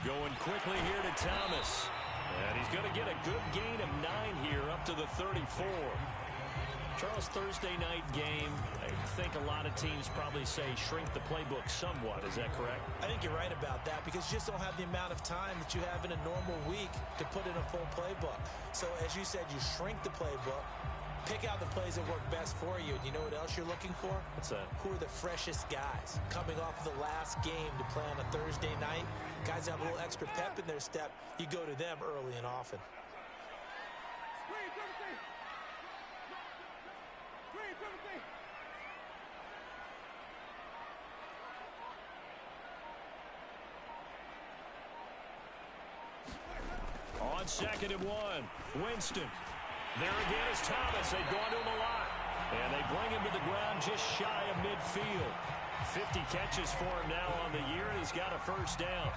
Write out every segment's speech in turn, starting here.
Going quickly here to Thomas. And he's going to get a good gain of 9 here up to the 34. Charles, Thursday night game, I think a lot of teams probably say shrink the playbook somewhat. Is that correct? I think you're right about that because you just don't have the amount of time that you have in a normal week to put in a full playbook. So as you said, you shrink the playbook, pick out the plays that work best for you. And you know what else you're looking for? What's that? Who are the freshest guys coming off of the last game to play on a Thursday night? Guys that have a little extra pep in their step. You go to them early and often. On 2nd and 1, Winston. There again is Thomas. They've gone to him a lot. And they bring him to the ground just shy of midfield. 50 catches for him now on the year, and he's got a first down.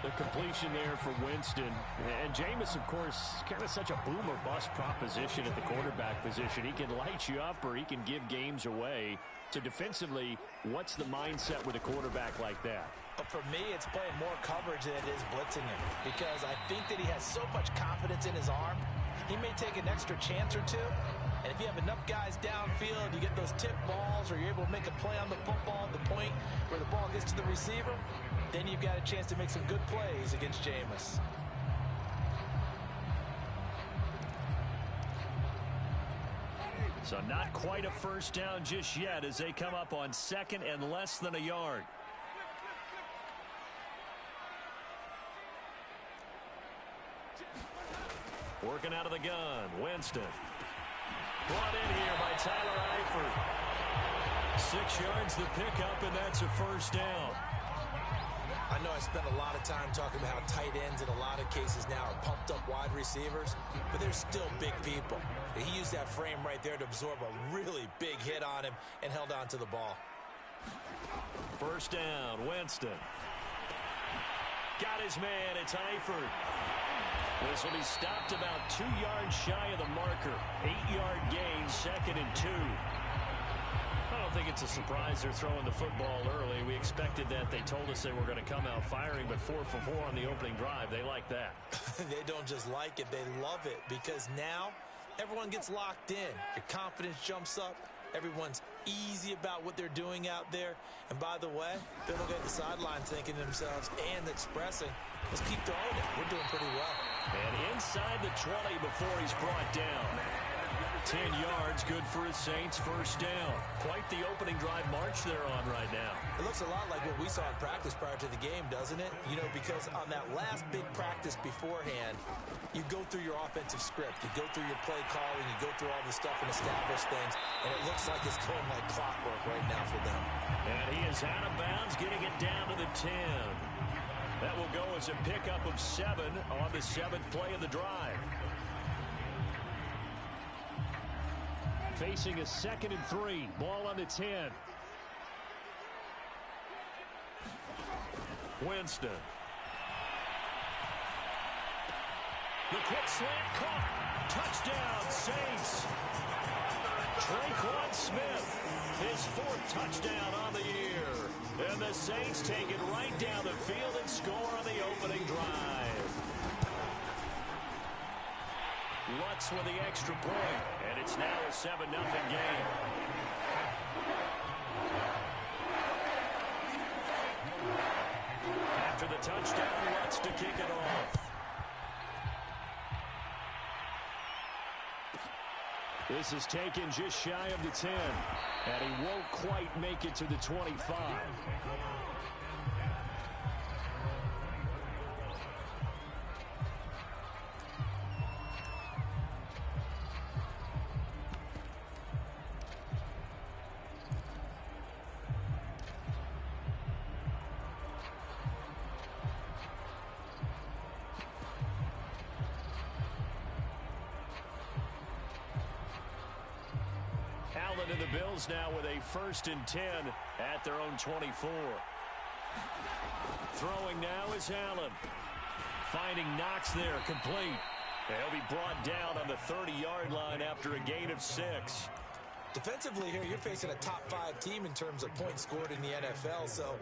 The completion there for Winston. And Jameis, of course, kind of such a boom or bust proposition at the quarterback position. He can light you up or he can give games away. So defensively, what's the mindset with a quarterback like that? For me, it's playing more coverage than it is blitzing him because I think that he has so much confidence in his arm. He may take an extra chance or two, and if you have enough guys downfield, you get those tip balls or you're able to make a play on the football at the point where the ball gets to the receiver, then you've got a chance to make some good plays against Jameis. So not quite a first down just yet as they come up on 2nd and less than a yard. Working out of the gun, Winston. Brought in here by Tyler Eifert. 6 yards the pickup, and that's a first down. I know I spent a lot of time talking about how tight ends in a lot of cases now are pumped up wide receivers, but they're still big people. He used that frame right there to absorb a really big hit on him and held on to the ball. First down, Winston. Got his man, it's Eifert. This will be stopped about 2 yards shy of the marker. 8-yard gain, 2nd and 2. I don't think it's a surprise they're throwing the football early. We expected that. They told us they were going to come out firing, but 4 for 4 on the opening drive. They like that. They don't just like it, they love it because now everyone gets locked in. Your confidence jumps up. Everyone's easy about what they're doing out there. And by the way, they're looking at the sideline thinking to themselves and expressing, let's keep throwing it. We're doing pretty well. And inside the 20 before he's brought down. 10 yards, good for his Saints, first down. Quite the opening drive march they're on right now. It looks a lot like what we saw in practice prior to the game, doesn't it? You know, because on that last big practice beforehand, you go through your offensive script. You go through your play calling. You go through all the stuff and establish things. And it looks like it's going like clockwork right now for them. And he is out of bounds, getting it down to the 10. That will go as a pickup of 7 on the 7th play of the drive. Facing a 2nd and 3. Ball on the 10. Winston. The quick slant caught. Touchdown, Saints. Traquan Smith, his 4th touchdown on the year. And the Saints take it right down the field and score on the opening drive. Lutz with the extra point, and it's now a 7-0 game. After the touchdown, Lutz to kick it off. This is taken just shy of the 10, and he won't quite make it to the 25. And the Bills now with a 1st and 10 at their own 24. Throwing now is Allen. Finding Knox there, complete. He'll be brought down on the 30-yard line after a gain of 6. Defensively here, you're facing a top 5 team in terms of points scored in the NFL. So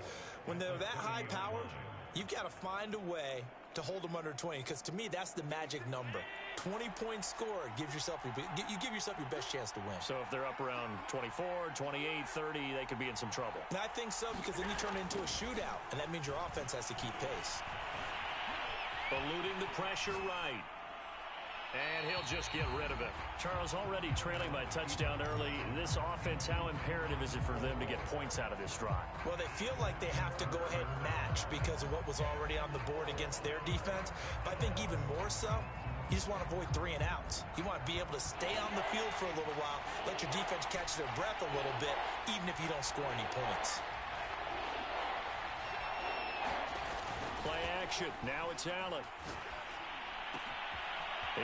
when they're that high powered, You've got to find a way to hold them under 20, because to me, that's the magic number. 20 points scored gives yourself you give yourself your best chance to win. So if they're up around 24, 28, 30, they could be in some trouble. And I think so, because then you turn it into a shootout, and that means your offense has to keep pace. Eluding the pressure right. And he'll just get rid of it. Charles, already trailing by touchdown early. This offense, how imperative is it for them to get points out of this drive? Well, they feel like they have to go ahead and match because of what was already on the board against their defense. But I think even more so, you just want to avoid 3 and outs. You want to be able to stay on the field for a little while, let your defense catch their breath a little bit, even if you don't score any points. Play action. Now it's Allen.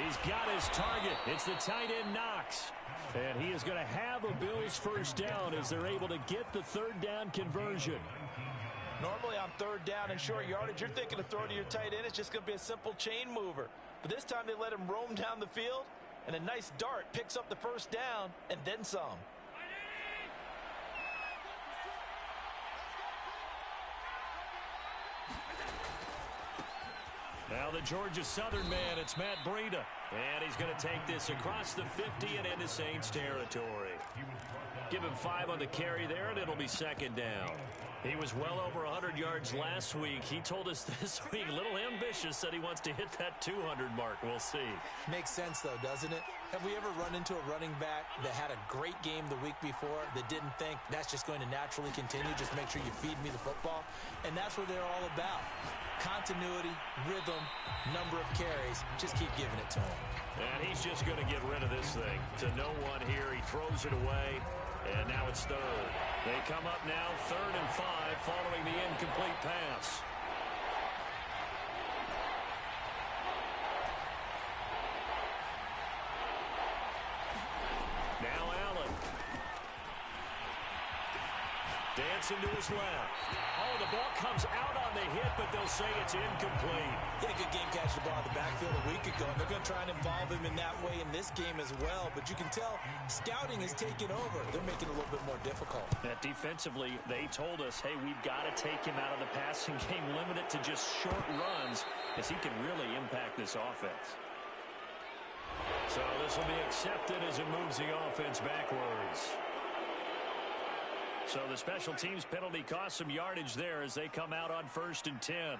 He's got his target. It's the tight end Knox. And he is going to have a Bills first down as they're able to get the third down conversion. Normally on third down and short yardage, you're thinking of throwing to your tight end. It's just going to be a simple chain mover. But this time they let him roam down the field, and a nice dart picks up the first down and then some. Now the Georgia Southern man, it's Matt Breida. And he's going to take this across the 50 and into Saints territory. Give him 5 on the carry there, and it'll be second down. He was well over 100 yards last week. He told us this week, a little ambitious, said he wants to hit that 200 mark. We'll see. Makes sense, though, doesn't it? Have we ever run into a running back that had a great game the week before that didn't think that's just going to naturally continue? Just make sure you feed me the football. And that's what they're all about. Continuity, rhythm, number of carries. Just keep giving it to him. And he's just going to get rid of this thing. To no one here. He throws it away. And now it's third. They come up now 3rd and 5 following the incomplete pass. Now Allen. Dancing to his left. Oh, the ball comes out on the hit, but they'll say it's incomplete. He had a good game catching the ball in the backfield a week ago, and they're going to try and involve him in that way in this game as well. But you can tell scouting is taking over. They're making it a little bit more difficult. Defensively, they told us, hey, we've got to take him out of the passing game, limit it to just short runs, as he can really impact this offense. So this will be accepted as it moves the offense backwards. So the special teams penalty cost some yardage there as they come out on 1st and 10.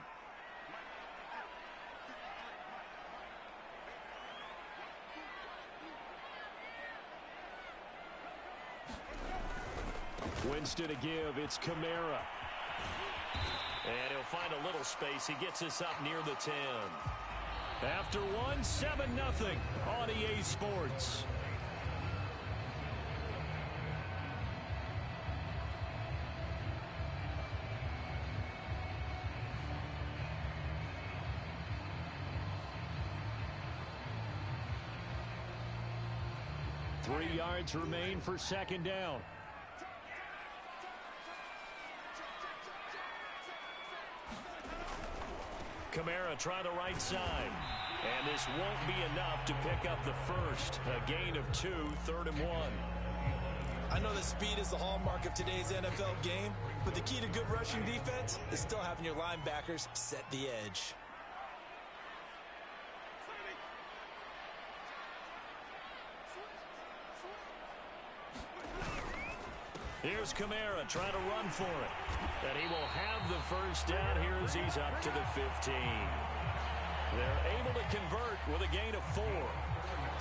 Winston to give. It's Kamara. And he'll find a little space. He gets us up near the 10. After 1, 7-0 on EA Sports. Three yards remain for second down. Kamara try the right side. And this won't be enough to pick up the first. A gain of 2, 3rd and 1. I know that speed is the hallmark of today's NFL game, but the key to good rushing defense is still having your linebackers set the edge. Here's Kamara trying to run for it. And he will have the first down here as he's up to the 15. They're able to convert with a gain of 4.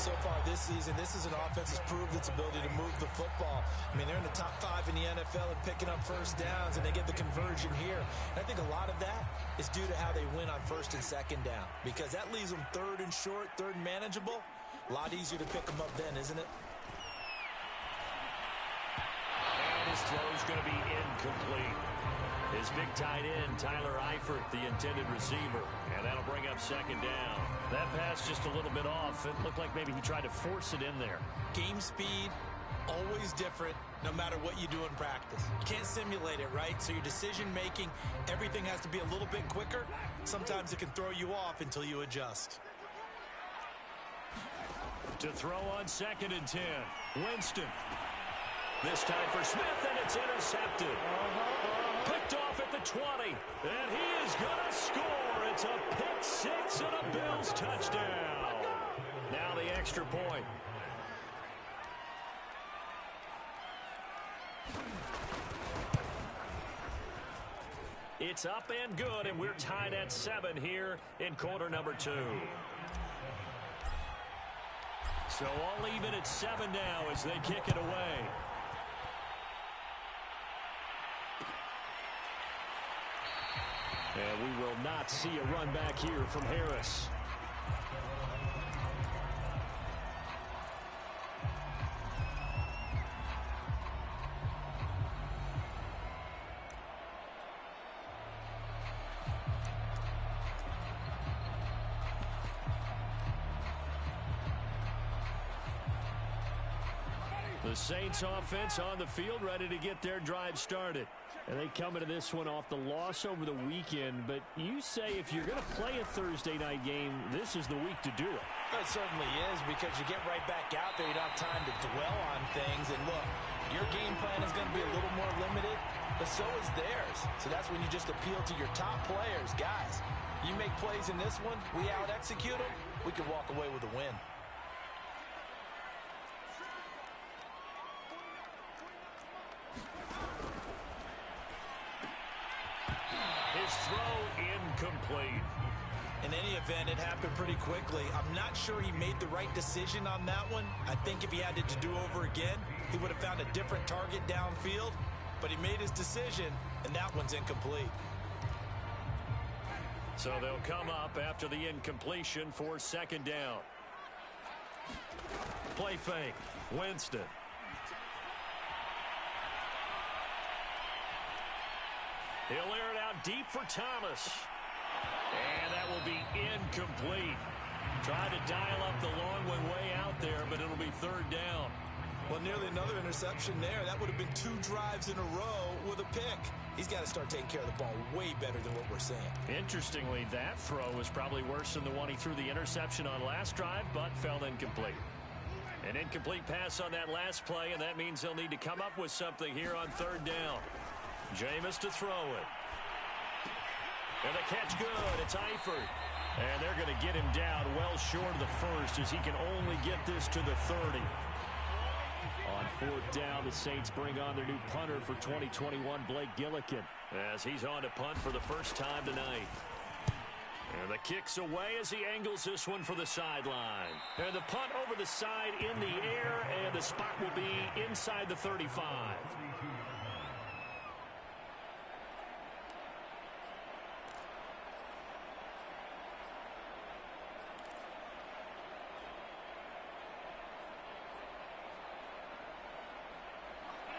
So far this season, this is an offense that's proved its ability to move the football. I mean, they're in the top 5 in the NFL and picking up first downs, and they get the conversion here. And I think a lot of that is due to how they win on 1st and 2nd down, because that leaves them 3rd and short, 3rd and manageable. A lot easier to pick them up then, isn't it? And his throw is going to be incomplete. His big tight end, Tyler Eifert, the intended receiver. And that'll bring up second down. That pass just a little bit off. It looked like maybe he tried to force it in there. Game speed, always different, no matter what you do in practice. You can't simulate it, right? So your decision making, everything has to be a little bit quicker. Sometimes it can throw you off until you adjust. To throw on 2nd and 10. Winston. This time for Smith, and it's intercepted. Picked off at the 20, and he is going to score. It's a pick six and a Bills touchdown. Now the extra point. It's up and good, and we're tied at 7 here in quarter number 2. So all even at 7 now as they kick it away. And we will not see a run back here from Harris. The Saints offense on the field, ready to get their drive started. And they come into this one off the loss over the weekend. But you say if you're going to play a Thursday night game, this is the week to do it. It certainly is, because you get right back out there. You don't have time to dwell on things. And look, your game plan is going to be a little more limited, but so is theirs. So that's when you just appeal to your top players. Guys, you make plays in this one, we out-execute them, we can walk away with a win. His throw incomplete. In any event, it happened pretty quickly. I'm not sure he made the right decision on that one. I think if he had it to do over again, he would have found a different target downfield. But he made his decision, and that one's incomplete. So they'll come up after the incompletion for second down. Play fake. Winston. He'll air it out deep for Thomas. And that will be incomplete. Tried to dial up the long one way out there, but it'll be third down. Well, nearly another interception there. That would have been 2 drives in a row with a pick. He's got to start taking care of the ball way better than what we're seeing. Interestingly, that throw was probably worse than the one he threw the interception on last drive, but fell incomplete. An incomplete pass on that last play, and that means they'll need to come up with something here on third down. Jameis to throw it. And the catch good. It's Eifert. And they're going to get him down well short of the first as he can only get this to the 30. On fourth down, the Saints bring on their new punter for 2021, Blake Gillikin, as he's on to punt for the first time tonight. And the kick's away as he angles this one for the sideline. And the punt over the side in the air, and the spot will be inside the 35.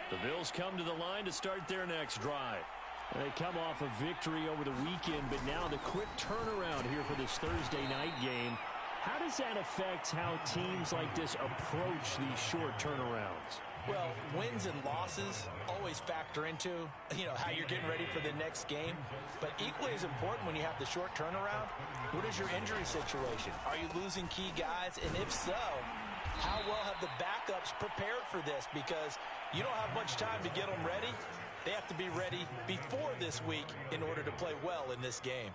The Bills come to the line to start their next drive. They come off a victory over the weekend, but now the quick turnaround here for this Thursday night game. How does that affect how teams like this approach these short turnarounds? Well, wins and losses always factor into, how you're getting ready for the next game. But equally as important when you have the short turnaround, what is your injury situation? Are you losing key guys? And if so, how well have the backups prepared for this? Because you don't have much time to get them ready. They have to be ready before this week in order to play well in this game.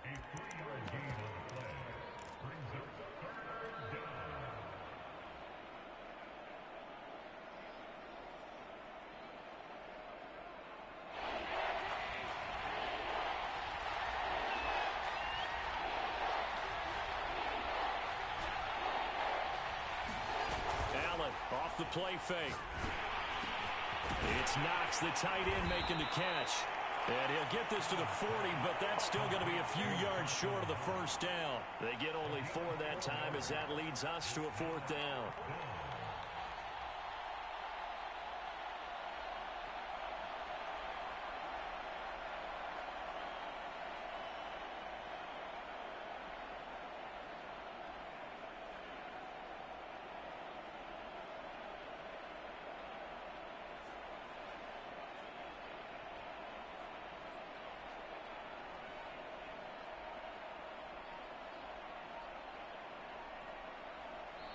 Off the play fake. It's Knox, the tight end, making the catch. And he'll get this to the 40, but that's still going to be a few yards short of the first down. They get only 4 that time as that leads us to a fourth down.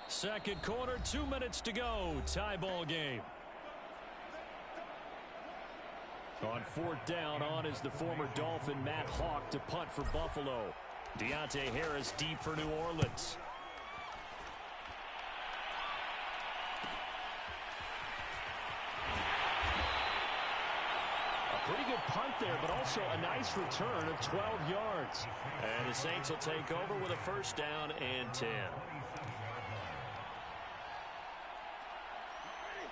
Second quarter, 2 minutes to go. Tie ball game. On fourth down, on is the former Dolphin Matt Hawk to punt for Buffalo. Deontay Harris deep for New Orleans. A pretty good punt there, but also a nice return of 12 yards. And the Saints will take over with a first down and 10.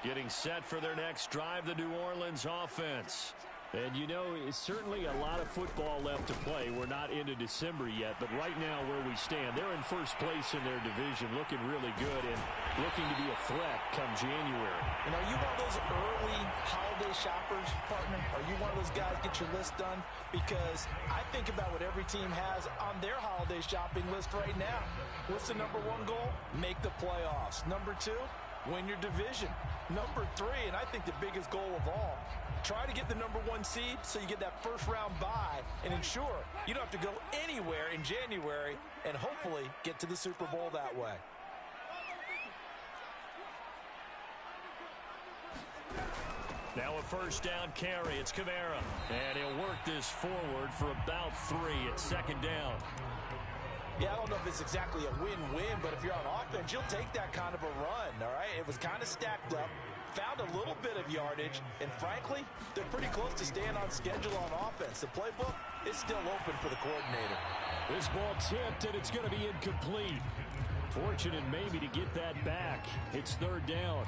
Getting set for their next drive, the New Orleans offense. And, you know, it's certainly a lot of football left to play. We're not into December yet, but right now where we stand, they're in first place in their division, looking really good and looking to be a threat come January. And are you one of those early holiday shoppers, partner? Are you one of those guys get your list done? Because I think about what every team has on their holiday shopping list right now. What's the number one goal? Make the playoffs. Number two, win your division. Number three, and I think the biggest goal of all, try to get the number one seed so you get that first round bye and ensure you don't have to go anywhere in January and hopefully get to the Super Bowl that way. Now a first down carry. It's Kamara. And he'll work this forward for about 3 at second down. Yeah, I don't know if it's exactly a win-win, but if you're on offense, you'll take that kind of a run, all right? It was kind of stacked up, found a little bit of yardage, and frankly, they're pretty close to staying on schedule on offense. The playbook is still open for the coordinator. This ball tipped, and it's going to be incomplete. Fortunate maybe to get that back. It's third down.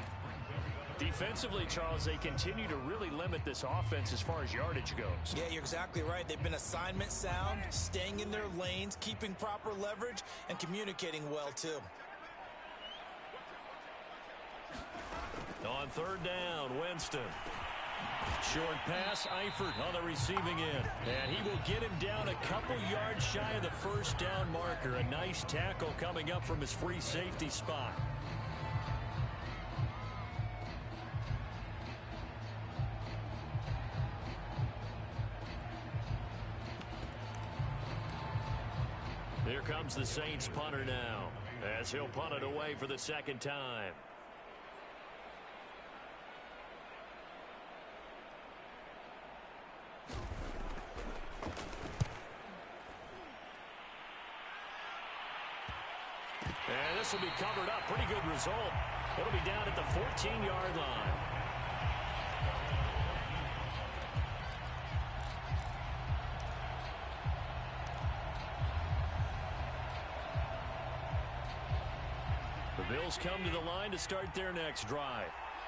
Defensively, Charles, they continue to really limit this offense as far as yardage goes. Yeah, you're exactly right. They've been assignment sound, staying in their lanes, keeping proper leverage, and communicating well, too. On third down, Winston. Short pass, Eifert on the receiving end. And he will get him down a couple yards shy of the first down marker. A nice tackle coming up from his free safety spot. Here comes the Saints punter now, as he'll punt it away for the second time. And this will be covered up. Pretty good result. It'll be down at the 14-yard line. The Bills come to the line to start their next drive.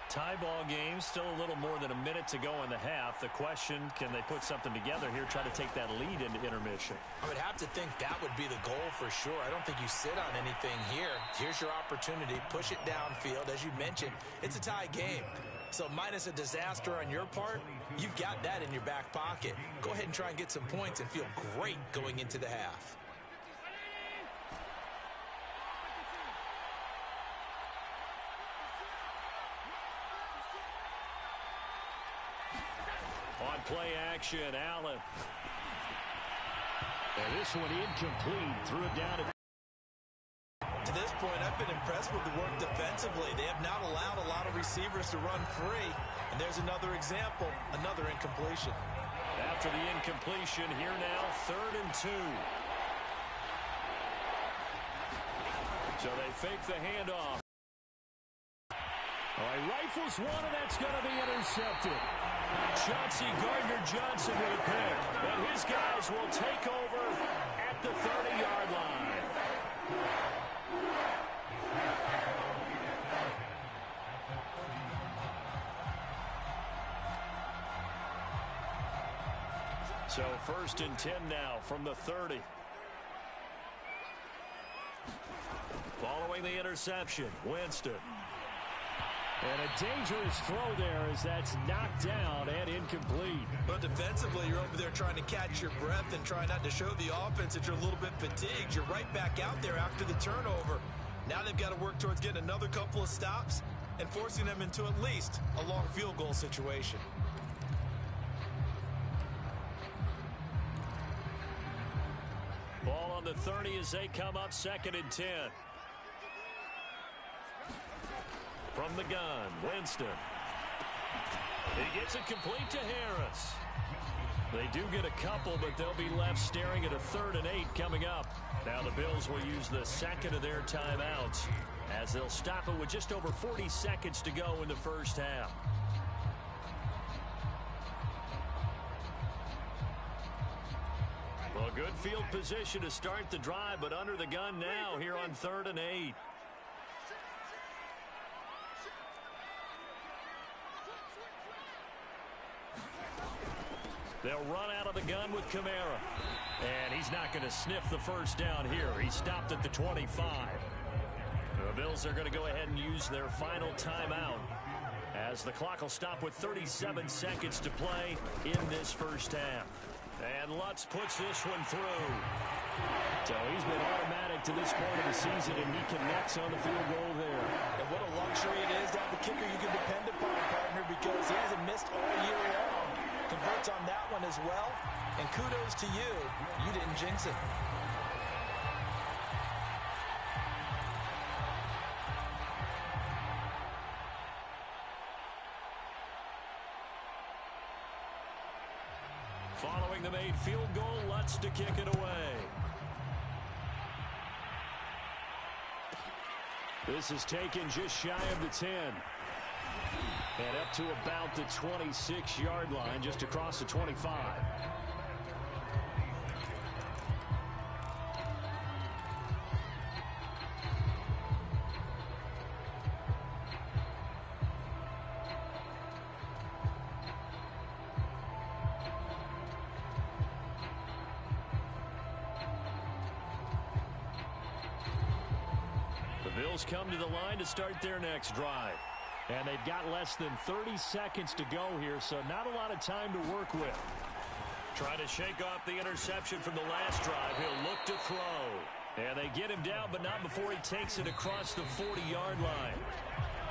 Tie ball game, still a little more than a minute to go in the half. The question, can they put something together here, try to take that lead into intermission? I would have to think that would be the goal for sure. I don't think you sit on anything here. Here's your opportunity. Push it downfield. As you mentioned, it's a tie game. So minus a disaster on your part, you've got that in your back pocket. Go ahead and try and get some points and feel great going into the half. On play action, Allen. And this one incomplete. Threw it down. To this point, I've been impressed with the work defensively. They have not allowed a lot of receivers to run free. And there's another example, another incompletion. After the incompletion, here now, 3rd and 2. So they fake the handoff. All right, rifles one, and that's going to be intercepted. Chauncey Gardner-Johnson with a pick. And his guys will take over at the 30-yard line. So 1st and 10 now from the 30. Following the interception, Winston. And a dangerous throw there as that's knocked down and incomplete. But defensively, you're over there trying to catch your breath and try not to show the offense that you're a little bit fatigued. You're right back out there after the turnover. Now they've got to work towards getting another couple of stops and forcing them into at least a long field goal situation. Ball on the 30 as they come up 2nd and 10. From the gun, Winston. He gets it complete to Harris. They do get a couple, but they'll be left staring at a 3rd and 8 coming up. Now the Bills will use the second of their timeouts as they'll stop it with just over 40 seconds to go in the first half. Well, good field position to start the drive, but under the gun now here on 3rd and 8. They'll run out of the gun with Kamara. And he's not going to sniff the first down here. He stopped at the 25. The Bills are going to go ahead and use their final timeout as the clock will stop with 37 seconds to play in this first half. And Lutz puts this one through. So he's been automatic to this point of the season, and he connects on the field goal there. And what a luxury it is to have the kicker you can depend upon, partner, because he hasn't missed all year long. Converts on that one as well. And kudos to you. You didn't jinx it. Following the made field goal, Lutz to kick it away. This is taken just shy of the 10. And up to about the 26-yard line, just across the 25. The Bills come to the line to start their next drive. And they've got less than 30 seconds to go here, so not a lot of time to work with. Trying to shake off the interception from the last drive. He'll look to throw. And they get him down, but not before he takes it across the 40-yard line.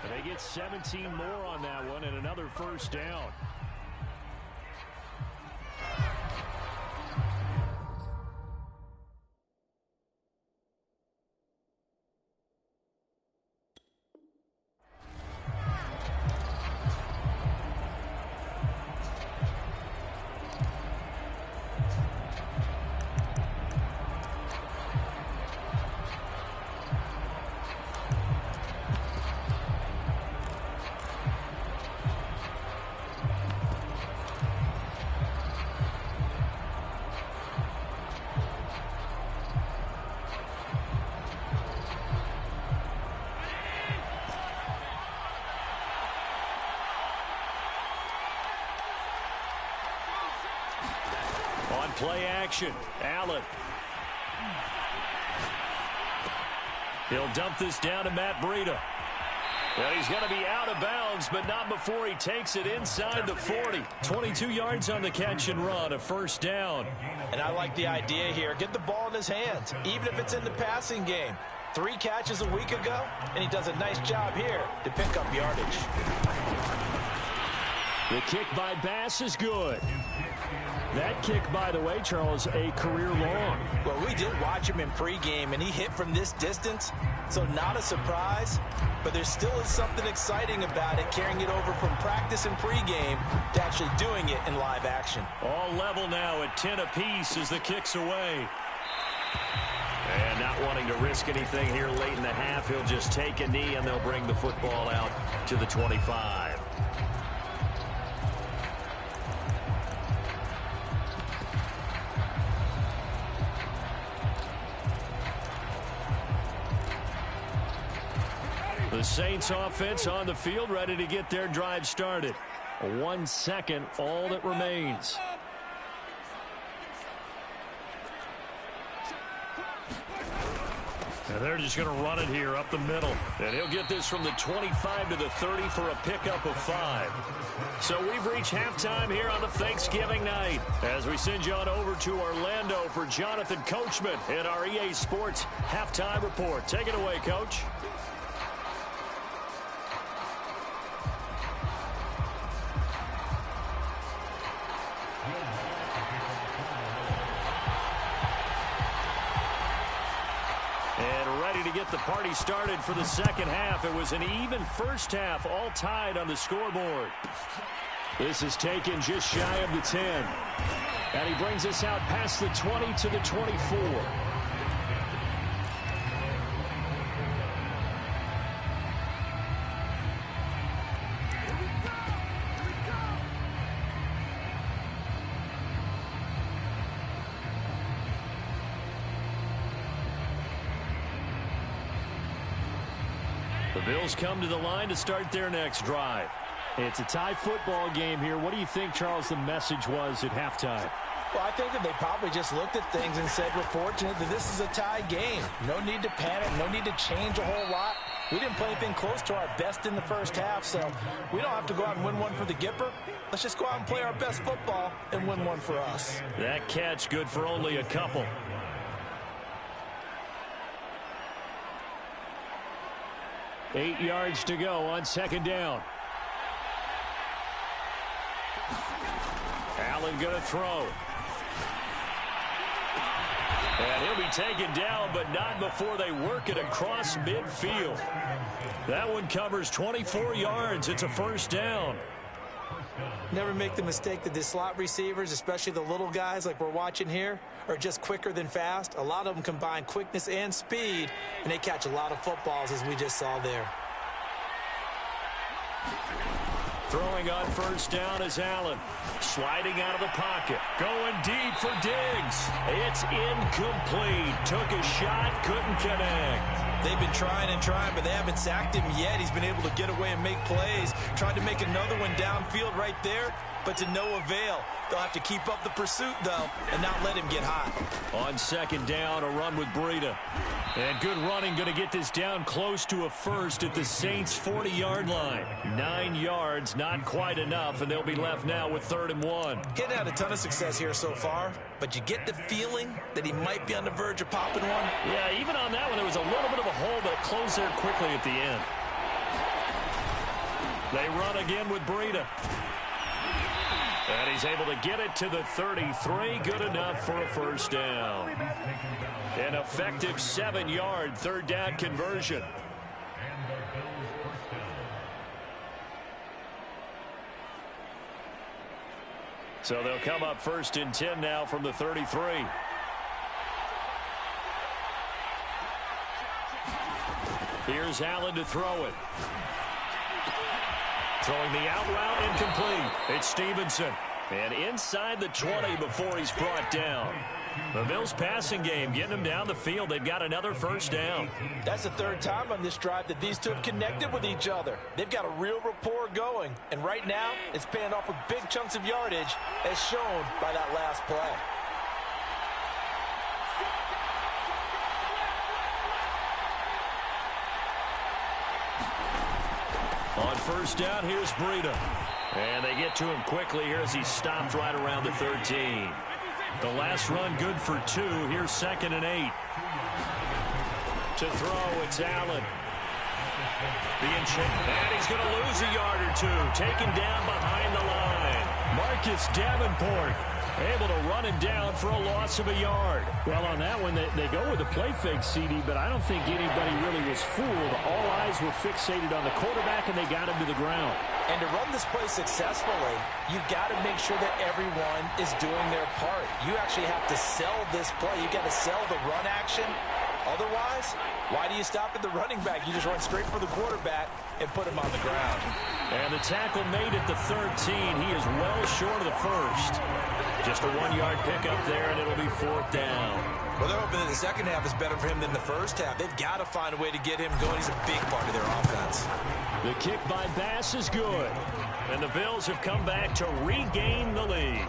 And they get 17 more on that one and another first down. On play action, Allen. He'll dump this down to Matt Breida. And he's going to be out of bounds, but not before he takes it inside the 40. 22 yards on the catch and run, a first down. And I like the idea here. Get the ball in his hands, even if it's in the passing game. 3 catches a week ago, and he does a nice job here to pick up yardage. The kick by Bass is good. That kick, by the way, Charles, a career long. Well, we did watch him in pregame, and he hit from this distance, so not a surprise. But there still is something exciting about it, carrying it over from practice and pregame to actually doing it in live action. All level now at 10 apiece as the kick's away. And not wanting to risk anything here late in the half, he'll just take a knee, and they'll bring the football out to the 25. The Saints offense on the field, ready to get their drive started. 1 second, all that remains. And they're just going to run it here up the middle. And he'll get this from the 25 to the 30 for a pickup of 5. So we've reached halftime here on the Thanksgiving night as we send you on over to Orlando for Jonathan Coachman in our EA Sports Halftime Report. Take it away, Coach. to get the party started for the second half. It was an even first half, all tied on the scoreboard. This is taken just shy of the 10. And he brings us out past the 20 to the 24. The Bills come to the line to start their next drive. It's a tie football game here. What do you think, Charles, the message was at halftime? Well, I think that they probably just looked at things and said, we're fortunate that this is a tie game. No need to panic. No need to change a whole lot. We didn't play anything close to our best in the first half, so we don't have to go out and win one for the Gipper. Let's just go out and play our best football and win one for us. That catch good for only a couple. Eight yards to go on second down. Allen going to throw. And he'll be taken down, but not before they work it across midfield. That one covers 24 yards. It's a first down. Never make the mistake that the slot receivers, especially the little guys like we're watching here, are just quicker than fast. A lot of them combine quickness and speed, and they catch a lot of footballs, as we just saw there. Throwing on first down is Allen. Sliding out of the pocket. Going deep for Diggs. It's incomplete. Took a shot, couldn't connect. They've been trying and trying, but they haven't sacked him yet. He's been able to get away and make plays. Tried to make another one downfield right there, but to no avail. They'll have to keep up the pursuit, though, and not let him get hot. On second down, a run with Breida. And good running, going to get this down close to a first at the Saints' 40-yard line. 9 yards, not quite enough, and they'll be left now with 3rd and 1. He hadn't had a ton of success here so far, but you get the feeling that he might be on the verge of popping one. Yeah, even on that one, there was a little bit of a hole, but it closed there quickly at the end. They run again with Breida. And he's able to get it to the 33. Good enough for a first down. An effective 7-yard third down conversion. So they'll come up 1st and 10 now from the 33. Here's Allen to throw it. Throwing the out route, incomplete. It's Stevenson. And inside the 20 before he's brought down. The Bills passing game getting them down the field. They've got another first down. That's the 3rd time on this drive that these two have connected with each other. They've got a real rapport going. And right now, it's paying off with big chunks of yardage, as shown by that last play. On first down, here's Breida. And they get to him quickly here as he stopped right around the 13. The last run good for 2. Here's 2nd and 8. To throw, it's Allen. Being checked. And he's going to lose a yard or 2. Taken down behind the line. Marcus Davenport able to run him down for a loss of a yard. Well, on that one, they go with a play fake, CD, but I don't think anybody really was fooled. All eyes were fixated on the quarterback, and they got him to the ground. And to run this play successfully, you've got to make sure that everyone is doing their part. You actually have to sell this play. You've got to sell the run action. Otherwise, why do you stop at the running back? You just run straight for the quarterback and put him on the ground. And the tackle made at the 13. He is well short of the first. Just a 1-yard pickup there, and it'll be 4th down. Well, they're hoping that the second half is better for him than the first half. They've got to find a way to get him going. He's a big part of their offense. The kick by Bass is good. And the Bills have come back to regain the lead.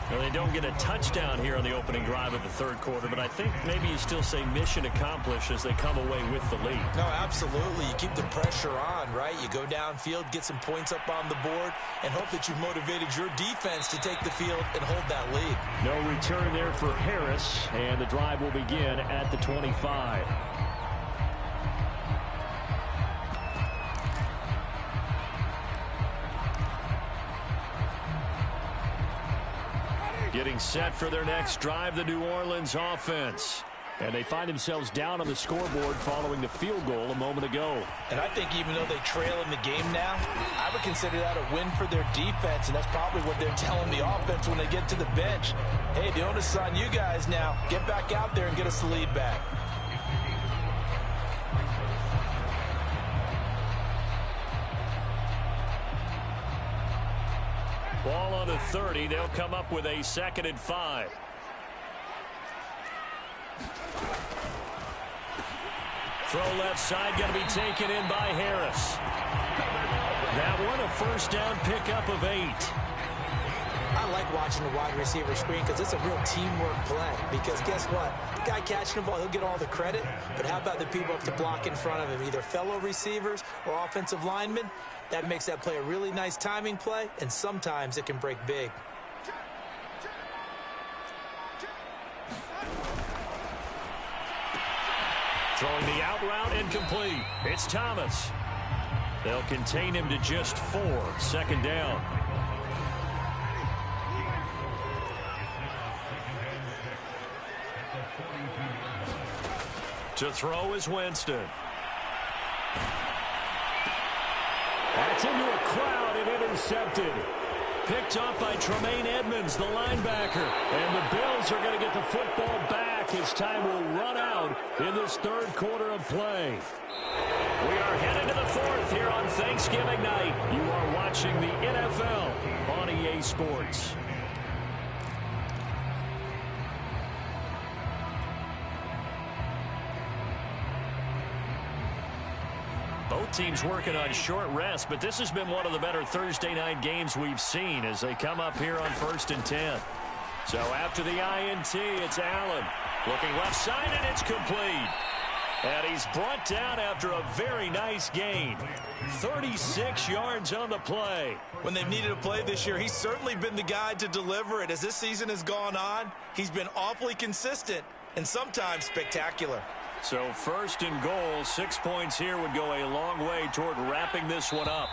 Well, they don't get a touchdown here on the opening drive of the 3rd quarter, but I think maybe you still say mission accomplished as they come away with the lead. No, absolutely. You keep the pressure on, right? You go downfield, get some points up on the board, and hope that you've motivated your defense to take the field and hold that lead. No return there for Harris, and the drive will begin at the 25. Getting set for their next drive, the New Orleans offense. And they find themselves down on the scoreboard following the field goal a moment ago. And I think even though they trail in the game now, I would consider that a win for their defense, and that's probably what they're telling the offense when they get to the bench. Hey, the onus is on you guys now. Get back out there and get us the lead back. Ball on the 30. They'll come up with a 2nd and 5. Throw left side, going to be taken in by Harris. That one, a first down pickup of 8. I like watching the wide receiver screen because it's a real teamwork play. Because guess what? The guy catching the ball, he'll get all the credit. But how about the people up to block in front of him, either fellow receivers or offensive linemen? That makes that play a really nice timing play, and sometimes it can break big. Throwing the out route, incomplete. It's Thomas. They'll contain him to just 4. 2nd down. To throw is Winston. That's into a crowd and intercepted. Picked up by Tremaine Edmonds, the linebacker. And the Bills are going to get the football back as time will run out in this 3rd quarter of play. We are headed to the 4th here on Thanksgiving night. You are watching the NFL on EA Sports. Both teams working on short rest, but this has been one of the better Thursday night games we've seen as they come up here on 1st and 10. So after the INT, it's Allen. Looking left side, and it's complete. And he's brought down after a very nice gain. 36 yards on the play. When they've needed a play this year, he's certainly been the guy to deliver it. As this season has gone on, he's been awfully consistent and sometimes spectacular. So 1st and goal, 6 points here would go a long way toward wrapping this one up.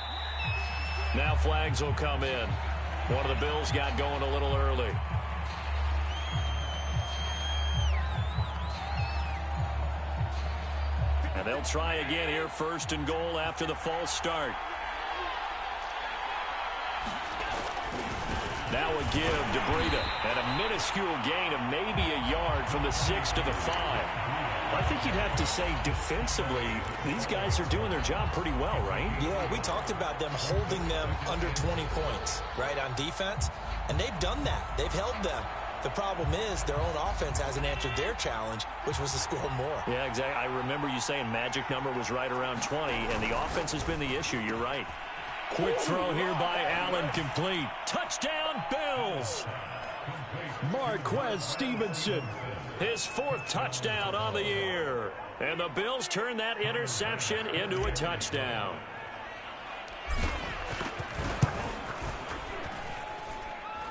Now flags will come in. One of the Bills got going a little early. And they'll try again here, 1st and goal after the false start. Now a give to Breida, and a minuscule gain of maybe a yard from the 6 to the 5. I think you'd have to say defensively, these guys are doing their job pretty well, right? Yeah, we talked about them holding them under 20 points, right, on defense. And they've done that. They've held them. The problem is their own offense hasn't answered their challenge, which was to score more. Yeah, exactly. I remember you saying magic number was right around 20, and the offense has been the issue. You're right. Quick throw here by Allen, complete. Touchdown, Bills! Marquez Stevenson, his 4th touchdown on the year. And the Bills turn that interception into a touchdown.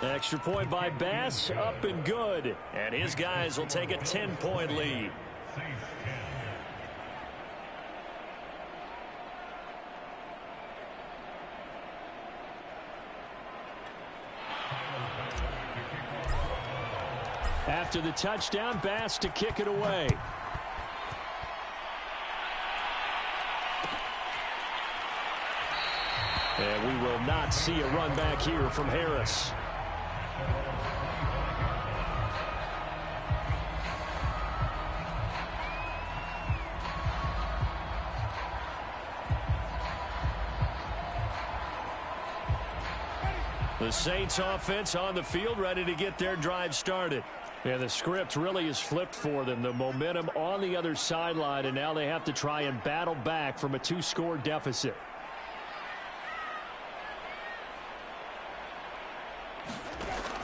Extra point by Bass, up and good. And his guys will take a 10-point lead. After the touchdown, Bass to kick it away. And we will not see a run back here from Harris. The Saints offense on the field, ready to get their drive started. And the script really is flipped for them. The momentum on the other sideline, and now they have to try and battle back from a 2-score deficit.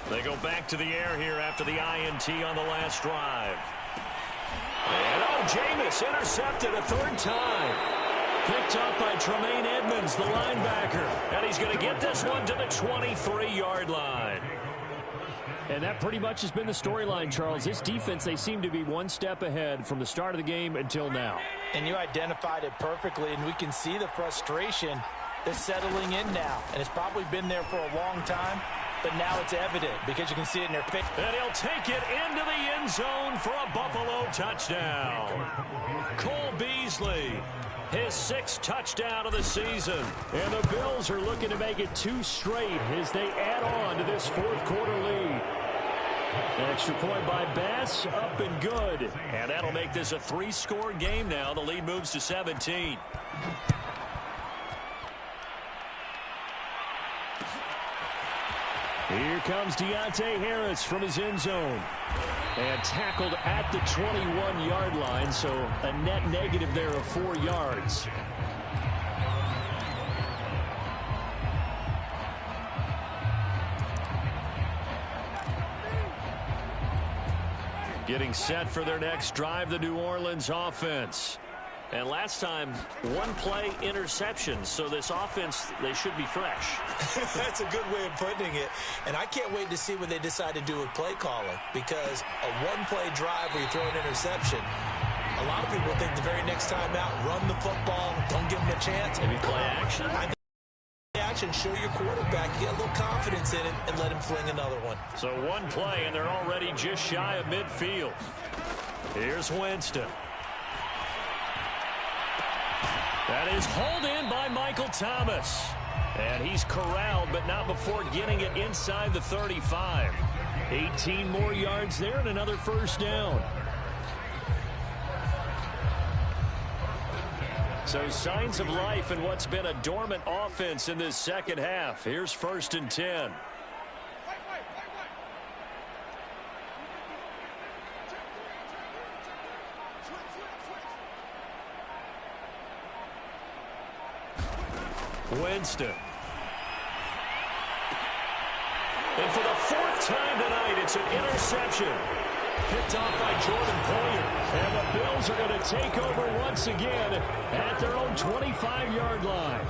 They go back to the air here after the INT on the last drive. And Jameis intercepted a 3rd time. Picked up by Tremaine Edmonds, the linebacker. And he's going to get this one to the 23-yard line. And that pretty much has been the storyline, Charles. This defense, they seem to be one step ahead from the start of the game until now. And you identified it perfectly, and we can see the frustration that's settling in now. And it's probably been there for a long time. but now it's evident because you can see it in their face. And he'll take it into the end zone for a Buffalo touchdown. Cole Beasley, his 6th touchdown of the season. And the Bills are looking to make it 2 straight as they add on to this 4th quarter lead. Extra point by Bass, up and good. And that'll make this a 3-score game now. The lead moves to 17. Here comes Deontay Harris from his end zone. And tackled at the 21-yard line, so a net negative there of 4 yards. Getting set for their next drive, the New Orleans offense. And last time, 1-play interception. So this offense, they should be fresh. That's a good way of putting it. And I can't wait to see what they decide to do with play calling, because a 1-play drive where you throw an interception, a lot of people think the very next time out, run the football, don't give them a chance. Maybe play action. Action, show your quarterback, get a little confidence in it, and let him fling another one. So 1 play, and they're already just shy of midfield. Here's Winston. That is hauled in by Michael Thomas. And he's corralled, but not before getting it inside the 35. 18 more yards there and another first down. So signs of life in what's been a dormant offense in this second half. Here's 1st and 10. Winston. And for the 4th time tonight, it's an interception. Picked off by Jordan Poyer. And the Bills are going to take over once again at their own 25-yard line.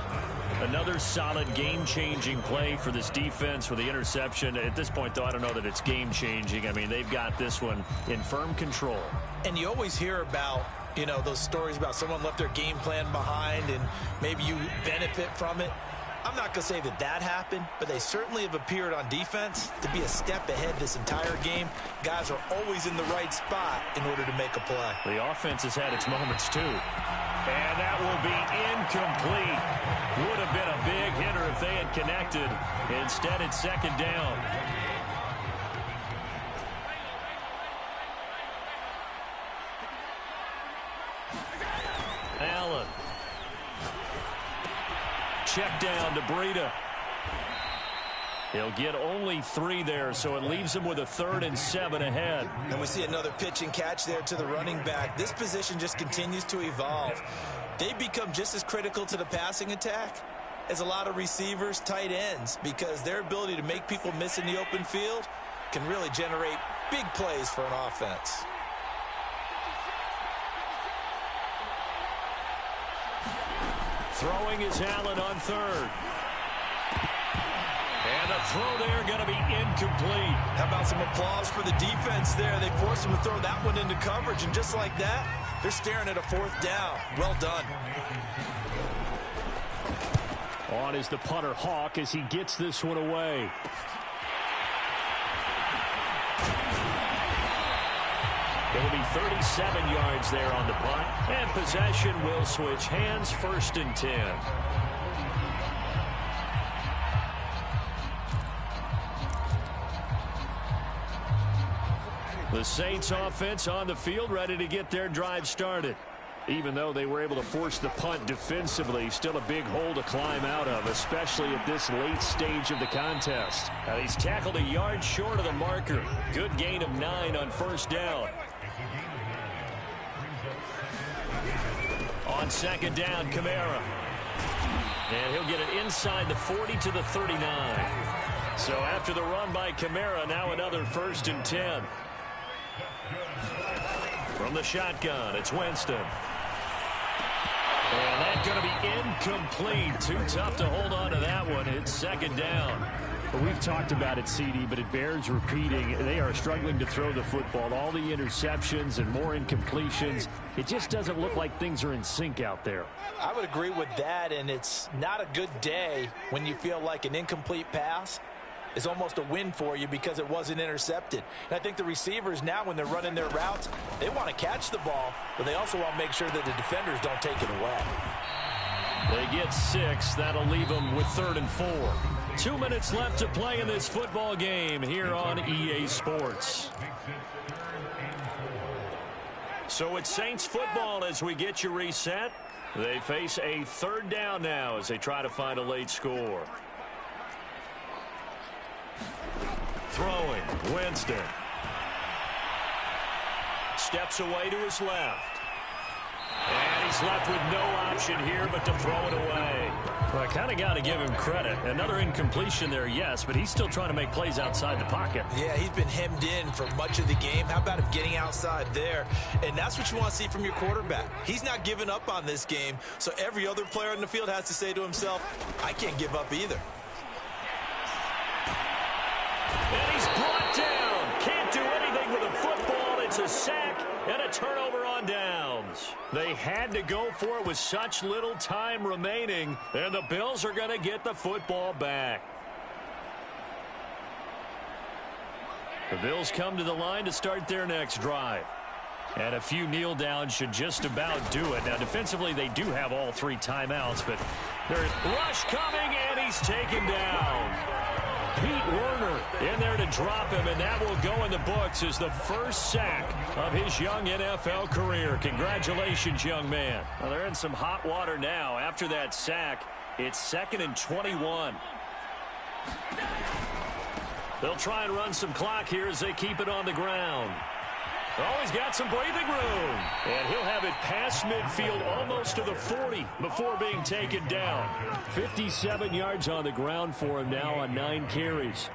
Another solid game-changing play for this defense with the interception. At this point, though, I don't know that it's game-changing. I mean, they've got this one in firm control. And you always hear about, you know, those stories about someone left their game plan behind and maybe you benefit from it. I'm not going to say that that happened, but they certainly have appeared on defense to be a step ahead this entire game. Guys are always in the right spot in order to make a play. The offense has had its moments, too. And that will be incomplete. Would have been a big hitter if they had connected. Instead, it's 2nd down. Allen. Check down to Breida. He'll get only 3 there, so it leaves him with a 3rd and 7 ahead. And we see another pitch and catch there to the running back. This position just continues to evolve. They become just as critical to the passing attack as a lot of receivers, tight ends, because their ability to make people miss in the open field can really generate big plays for an offense. Throwing is Allen on 3rd. And the throw there going to be incomplete. How about some applause for the defense there? They forced him to throw that one into coverage, and just like that, they're staring at a 4th down. Well done. On is the punter Hawk as he gets this one away. It'll be 37 yards there on the punt. And possession will switch hands, 1st and 10. The Saints offense on the field, ready to get their drive started. Even though they were able to force the punt defensively, still a big hole to climb out of, especially at this late stage of the contest. Now he's tackled a yard short of the marker. Good gain of 9 on 1st down. On 2nd down, Kamara. And he'll get it inside the 40 to the 39. So after the run by Kamara, now another 1st and 10. From the shotgun, it's Winston. And that's going to be incomplete. Too tough to hold on to that one. It's 2nd down. Well, we've talked about it, CD, but it bears repeating. They are struggling to throw the football. All the interceptions and more incompletions. It just doesn't look like things are in sync out there. I would agree with that, and it's not a good day when you feel like an incomplete pass is almost a win for you because it wasn't intercepted. And I think the receivers now, when they're running their routes, they want to catch the ball, but they also want to make sure that the defenders don't take it away. They get 6. That'll leave them with 3rd and 4. 2 minutes left to play in this football game here on EA Sports. So it's Saints football as we get you reset. They face a 3rd down now as they try to find a late score. Throwing, Winston. Steps away to his left. And he's left with no option here but to throw it away. Well, I kind of got to give him credit. Another incompletion there, yes, but he's still trying to make plays outside the pocket. Yeah, he's been hemmed in for much of the game. How about him getting outside there? And that's what you want to see from your quarterback. He's not giving up on this game, so every other player on the field has to say to himself, I can't give up either. And he's brought down. Can't do anything with a football. It's a sack and a turnover on downs. They had to go for it with such little time remaining, and the Bills are going to get the football back. The Bills come to the line to start their next drive. And a few kneel downs should just about do it. Now, defensively, they do have all 3 timeouts, but there's rush coming, and he's taken down. Pete Werner in there to drop him, and that will go in the books as the first sack of his young NFL career. Congratulations, young man. Well, they're in some hot water now. After that sack, it's 2nd and 21. They'll try and run some clock here as they keep it on the ground. Oh, he's got some breathing room. And he'll have it past midfield almost to the 40 before being taken down. 57 yards on the ground for him now on 9 carries.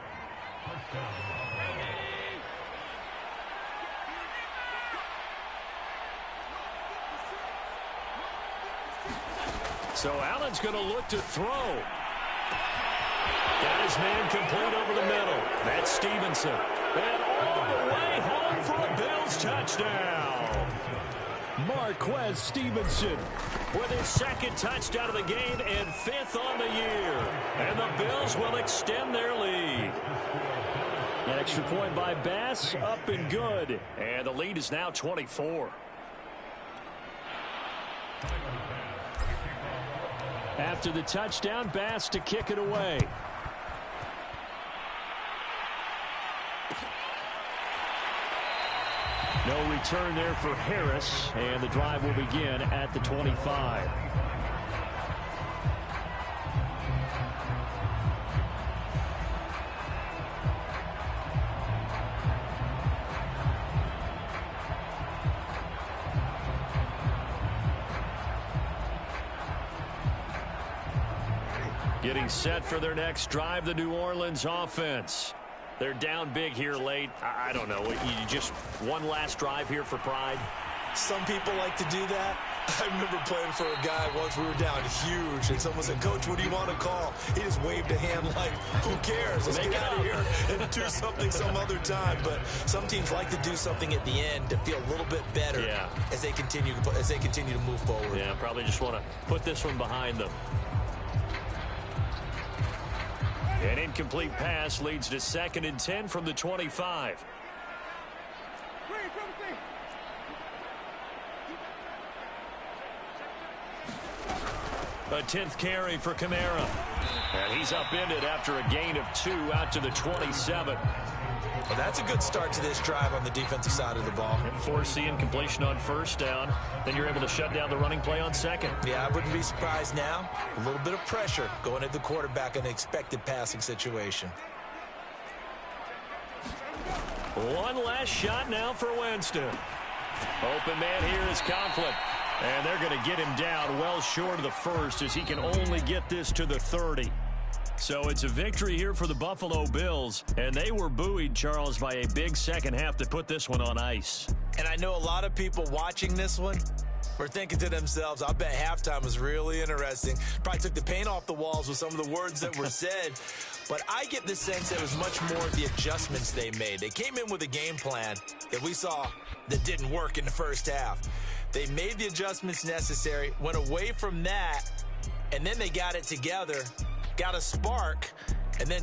So Allen's going to look to throw. Got his man complete over the middle. That's Stevenson. And all the way home for a Bills touchdown. Marquez Stevenson with his 2nd touchdown of the game and 5th on the year. And the Bills will extend their lead. An extra point by Bass, up and good. And the lead is now 24. After the touchdown, Bass to kick it away. No return there for Harris, and the drive will begin at the 25. Getting set for their next drive, the New Orleans offense. They're down big here late. I don't know. You just one last drive here for pride? Some people like to do that. I remember playing for a guy once. We were down huge, and someone said, Coach, what do you want to call? He just waved a hand like, who cares? Let's get out of here and do something some other time. But some teams like to do something at the end to feel a little bit better as they continue to move forward. Yeah, probably just want to put this one behind them. An incomplete pass leads to 2nd and 10 from the 25. A 10th carry for Kamara. And he's upended after a gain of 2 out to the 27. Well, that's a good start to this drive on the defensive side of the ball. And force the incompletion on 1st down. Then you're able to shut down the running play on 2nd. Yeah, I wouldn't be surprised now. A little bit of pressure going at the quarterback in an expected passing situation. One last shot now for Winston. Open man here is Conklin. And they're going to get him down well short of the 1st as he can only get this to the 30. So it's a victory here for the Buffalo Bills, and they were buoyed, Charles, by a big second half to put this one on ice. And I know a lot of people watching this one were thinking to themselves, I bet halftime was really interesting. Probably took the paint off the walls with some of the words that were said. But I get the sense that it was much more the adjustments they made. They came in with a game plan that we saw that didn't work in the first half. They made the adjustments necessary, went away from that, and then they got it together, got a spark, and then